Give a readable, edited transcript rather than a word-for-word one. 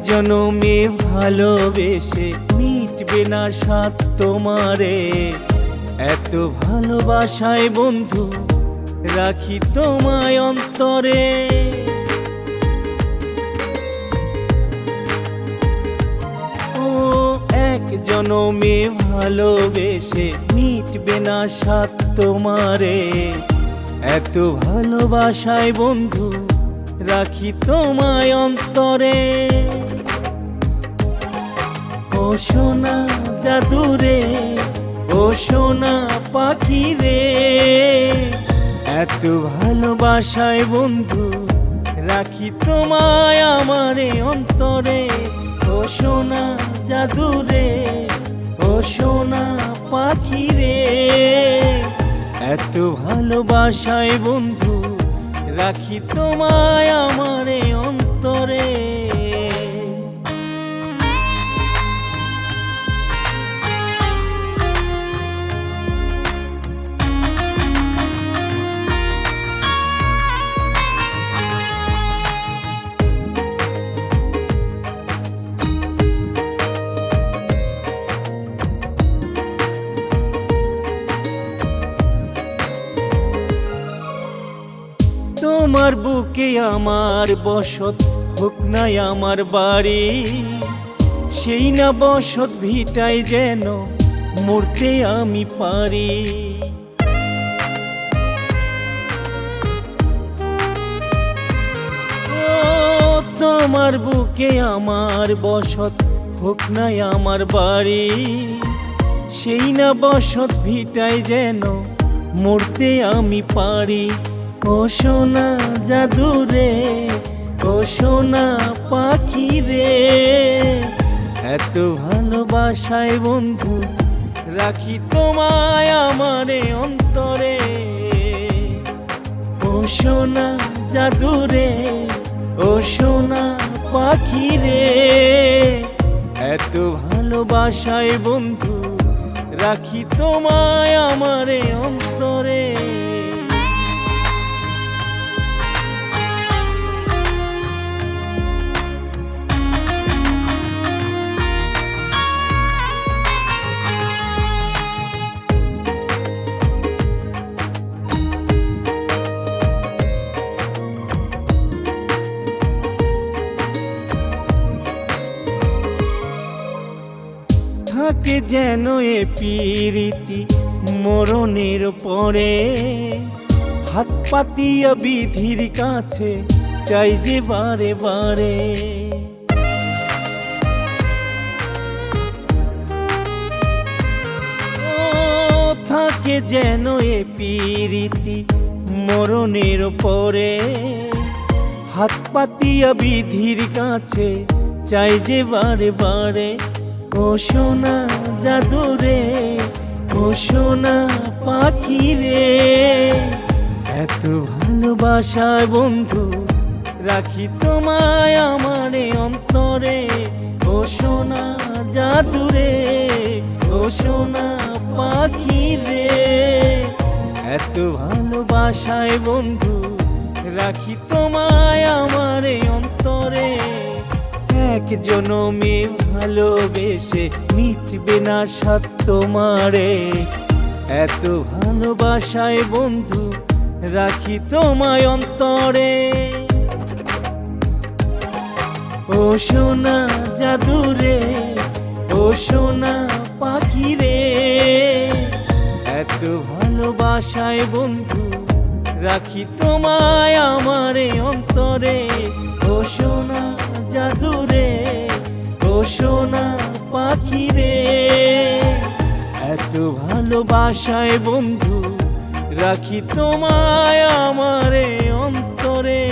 জনমে ভালোবেসে মিটবে না স্বাদ তোমারে। এত ভালোবাসায় বন্ধু রাখি তোমায় অন্তরে। ও এক জনমে ভালোবেসে মিটবে না স্বাদ তোমারে। এত ভালোবাসায় বন্ধু রাখি তোমায় অন্তরে। ও সোনা জাদুরে, ও সোনা পাখি রে, এত ভালোবাসায় বন্ধু রাখি তোমায় আমারে অন্তরে। ও সোনা জাদুরে, ও সোনা পাখি রে, এত ভালোবাসায় বন্ধু রাখি তোমায় আমারে অন্তরে। তোমার বুকে আমার বসত হোক নাই আমার বাড়ি, সেই না বসত ভিটায় যেন মরতে আমি পারি। ও তোমার বুকে আমার বসত হোক নাই আমার বাড়ি, সেই না বসত ভিটায় যেন মরতে আমি পারি। ও সোনা জাদুরে, ও সোনা পাখি রে, এত ভালোবাসায় বন্ধু রাখি তোমায় আমারে অন্তরে। ও সোনা জাদুরে, ও সোনা পাখি রে, এত ভালোবাসায় বন্ধু রাখি তোমায় আমারে অন্তরে। থাকে যেন এ প্রীতি মরণের পরে, হাত পাতিয়া বিধির কাছে চাই যে বারে বারে। ও থাকে যেন এ প্রীতি মরণের পরে, হাত পাতিয়া বিধির কাছে চাই যে বারে বারে। ও সোনা জাদুরে, ও সোনা পাখি রে, এত ভালোবাসায় বন্ধু রাখি তোমায় আমারে অন্তরে। ও সোনা জাদুরে, ও সোনা পাখি রে, এত ভালোবাসায় বন্ধু রাখি তোমায় আমারে অন্তরে। এক জনমে ভালোবেসে মিটবে না স্বাদ তোমারে। এত ভালোবাসায় বন্ধু রাখি তোমায় অন্তরে। ও সোনা জাদুরে, ও সোনা পাখি রে, এত ভালোবাসায় বন্ধু রাখি তোমায় আমারে অন্তরে। ও সোনা জাদুরে, ও সোনা পাখি রে, এত ভালোবাসায় বন্ধু রাখি তোমায় আমারে অন্তরে।